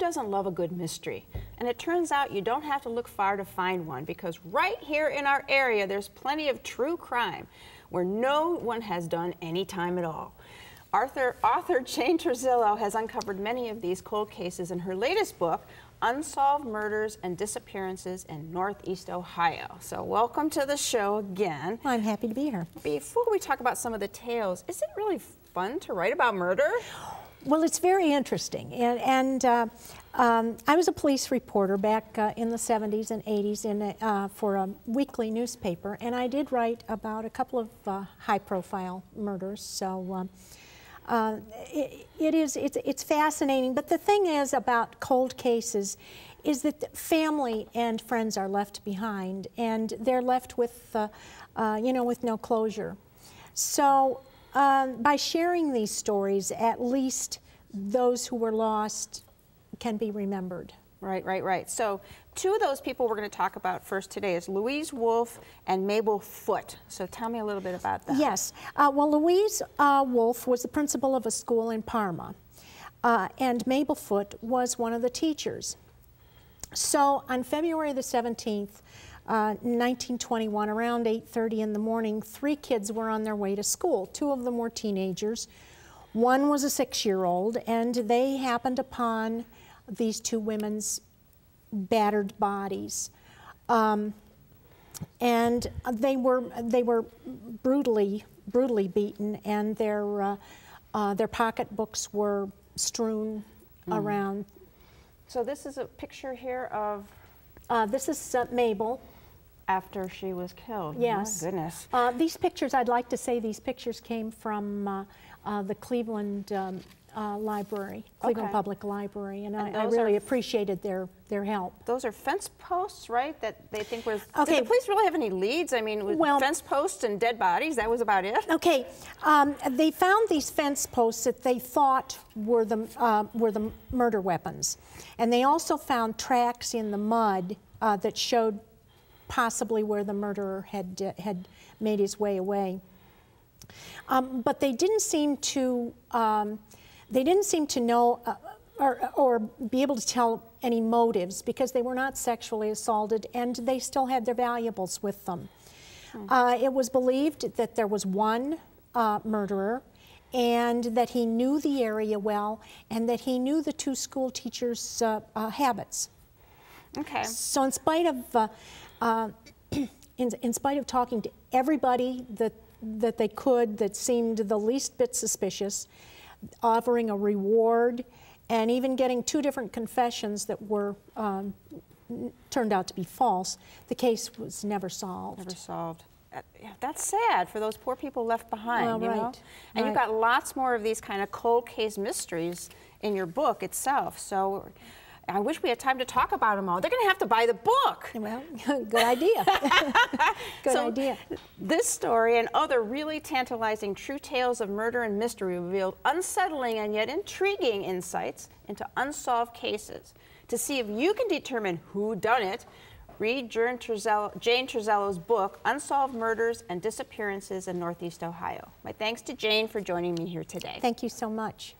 doesn't love a good mystery? And it turns out you don't have to look far to find one, because right here in our area there's plenty of true crime where no one has done any time at all. Author Jane Turzillo has uncovered many of these cold cases in her latest book, Unsolved Murders and Disappearances in Northeast Ohio. So welcome to the show again. Well, I'm happy to be here. Before we talk about some of the tales, is it really fun to write about murder? Well, it's very interesting. I was a police reporter back in the 70s and 80s for a weekly newspaper, and I did write about a couple of high-profile murders. So it's fascinating. But the thing is about cold cases is that family and friends are left behind, and they're left with, with no closure. So by sharing these stories, at least those who were lost can be remembered. Right. So two of those people we're going to talk about first today is Louise Wolfe and Mabel Foote. So tell me a little bit about that. Yes. Well, Louise Wolfe was the principal of a school in Parma, and Mabel Foote was one of the teachers. So on February the 17th, 1921, around 8:30 in the morning, 3 kids were on their way to school. 2 of them were teenagers. One was a 6-year-old, and they happened upon these 2 women's battered bodies, and they were brutally beaten, and their pocketbooks were strewn around. So this is a picture here of this is Mabel after she was killed. Yes. My goodness. These pictures, I'd like to say, these pictures came from the Cleveland Library, Cleveland Public Library, and I really appreciated their help. Those are fence posts, right? That they think was. Okay. Did the police really have any leads? I mean, fence posts and dead bodies. That was about it. Okay. They found these fence posts that they thought were the murder weapons, and they also found tracks in the mud that showed possibly where the murderer had made his way away. But they didn't seem to know or be able to tell any motives, because they were not sexually assaulted, and they still had their valuables with them. It was believed that there was one murderer, and that he knew the area well, and that he knew the 2 school teachers' habits. Okay. So in spite of talking to everybody that they could, that seemed the least bit suspicious, offering a reward, and even getting 2 different confessions that were turned out to be false, the case was never solved. Never solved. That's sad for those poor people left behind. Well, you know? And you've got lots more of these kind of cold case mysteries in your book itself. So I wish we had time to talk about them all. They're going to have to buy the book. Well, good idea. Good idea. This story and other really tantalizing true tales of murder and mystery revealed unsettling and yet intriguing insights into unsolved cases. To see if you can determine who done it, read Jane Turzillo's book, Unsolved Murders and Disappearances in Northeast Ohio. My thanks to Jane for joining me here today. Thank you so much.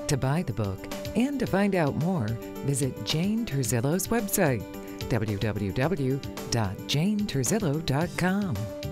To buy the book and to find out more, visit Jane Turzillo's website, www.janeturzillo.com.